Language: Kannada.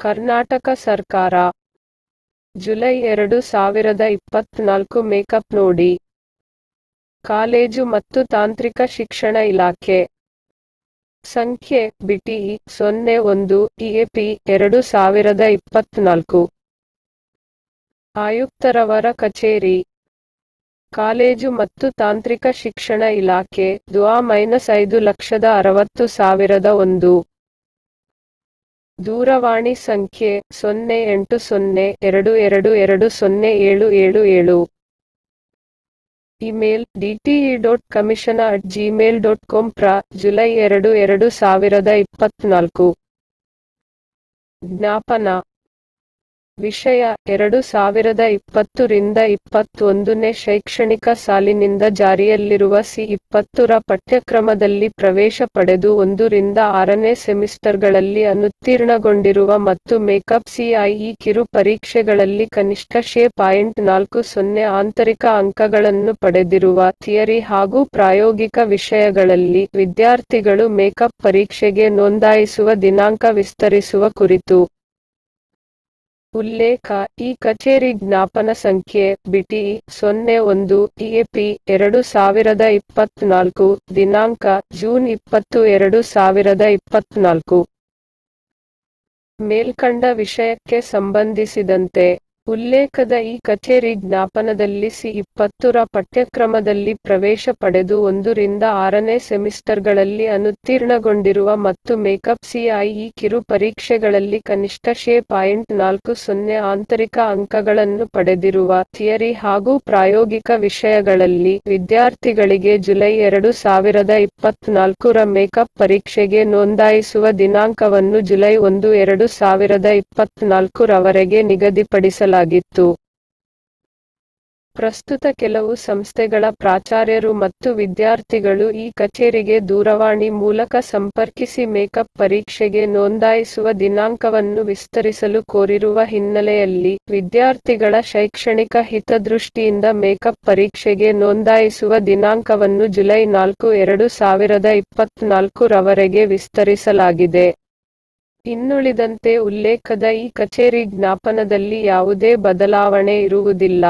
ಕರ್ನಾಟಕ ಸರ್ಕಾರ ಜುಲೈ 2024 ಮೇಕಪ್ ನೋಡಿ. ಕಾಲೇಜು ಮತ್ತು ತಾಂತ್ರಿಕ ಶಿಕ್ಷಣ ಇಲಾಖೆ ಸಂಖ್ಯೆ BTE 01 EAP 2024 ಆಯುಕ್ತರವರ ಕಚೇರಿ ಕಾಲೇಜು ಮತ್ತು ತಾಂತ್ರಿಕ ಶಿಕ್ಷಣ ಇಲಾಖೆ -5,60,100 ದೂರವಾಣಿ ಸಂಖ್ಯೆ 080222207777 ಇಮೇಲ್ dte.commission@gmail.com ಜುಲೈ 2, 2024 ಜ್ಞಾಪನ ವಿಷಯ 2020 ರಿಂದ 21ನೇ ಶೈಕ್ಷಣಿಕ ಸಾಲಿನಿಂದ ಜಾರಿಯಲ್ಲಿರುವ C20 ರ ಪಠ್ಯಕ್ರಮದಲ್ಲಿ ಪ್ರವೇಶ ಪಡೆದು 1 ರಿಂದ 6ನೇ ಸೆಮಿಸ್ಟರ್ಗಳಲ್ಲಿ ಅನುತ್ತೀರ್ಣಗೊಂಡಿರುವ ಮತ್ತು ಮೇಕಪ್ CIE ಕಿರು ಪರೀಕ್ಷೆಗಳಲ್ಲಿ ಕನಿಷ್ಠ .40 ಆಂತರಿಕ ಅಂಕಗಳನ್ನು ಪಡೆದಿರುವ ಥಿಯರಿ ಹಾಗೂ ಪ್ರಾಯೋಗಿಕ ವಿಷಯಗಳಲ್ಲಿ ವಿದ್ಯಾರ್ಥಿಗಳು ಮೇಕಪ್ ಪರೀಕ್ಷೆಗೆ ನೋಂದಾಯಿಸುವ ದಿನಾಂಕ ವಿಸ್ತರಿಸುವ ಕುರಿತು ಉಲ್ಲೇಖ ಈ ಕಚೇರಿ ಜ್ಞಾಪನ ಸಂಖ್ಯೆ BTE 01 EAP 2024 ದಿನಾಂಕ ಜೂನ್ 20, 2024 ಮೇಲ್ಕಂಡ ವಿಷಯಕ್ಕೆ ಸಂಬಂಧಿಸಿದಂತೆ ಉಲ್ಲೇಖದ ಈ ಕಚೇರಿ ಜ್ಞಾಪನದಲ್ಲಿ C20 ರ ಪಠ್ಯಕ್ರಮದಲ್ಲಿ ಪ್ರವೇಶ ಪಡೆದು 1 ರಿಂದ 6ನೇ ಸೆಮಿಸ್ಟರ್ಗಳಲ್ಲಿ ಅನುತ್ತೀರ್ಣಗೊಂಡಿರುವ ಮತ್ತು ಮೇಕಪ್ CIE ಕಿರು ಪರೀಕ್ಷೆಗಳಲ್ಲಿ ಕನಿಷ್ಠ .40 ಆಂತರಿಕ ಅಂಕಗಳನ್ನು ಪಡೆದಿರುವ ಥಿಯರಿ ಹಾಗೂ ಪ್ರಾಯೋಗಿಕ ವಿಷಯಗಳಲ್ಲಿ ವಿದ್ಯಾರ್ಥಿಗಳಿಗೆ ಜುಲೈ 2024 ರ ಮೇಕಪ್ ಪರೀಕ್ಷೆಗೆ ನೋಂದಾಯಿಸುವ ದಿನಾಂಕವನ್ನು ಜುಲೈ 1, 2024 ರವರೆಗೆ ನಿಗದಿಪಡಿಸಲಾಗಿತ್ತು. ಪ್ರಸ್ತುತ ಕೆಲವು ಸಂಸ್ಥೆಗಳ ಪ್ರಾಚಾರ್ಯರು ಮತ್ತು ವಿದ್ಯಾರ್ಥಿಗಳು ಈ ಕಚೇರಿಗೆ ದೂರವಾಣಿ ಮೂಲಕ ಸಂಪರ್ಕಿಸಿ ಮೇಕಪ್ ಪರೀಕ್ಷೆಗೆ ನೋಂದಾಯಿಸುವ ದಿನಾಂಕವನ್ನು ವಿಸ್ತರಿಸಲು ಕೋರಿರುವ ಹಿನ್ನೆಲೆಯಲ್ಲಿ ವಿದ್ಯಾರ್ಥಿಗಳ ಶೈಕ್ಷಣಿಕ ಹಿತದೃಷ್ಟಿಯಿಂದ ಮೇಕಪ್ ಪರೀಕ್ಷೆಗೆ ನೋಂದಾಯಿಸುವ ದಿನಾಂಕವನ್ನು ಜುಲೈ 4, 2024 ರವರೆಗೆ ವಿಸ್ತರಿಸಲಾಗಿದೆ. ಇನ್ನುಳಿದಂತೆ ಉಲ್ಲೇಖದ ಈ ಕಚೇರಿ ಜ್ಞಾಪನದಲ್ಲಿ ಯಾವುದೇ ಬದಲಾವಣೆ ಇರುವುದಿಲ್ಲ.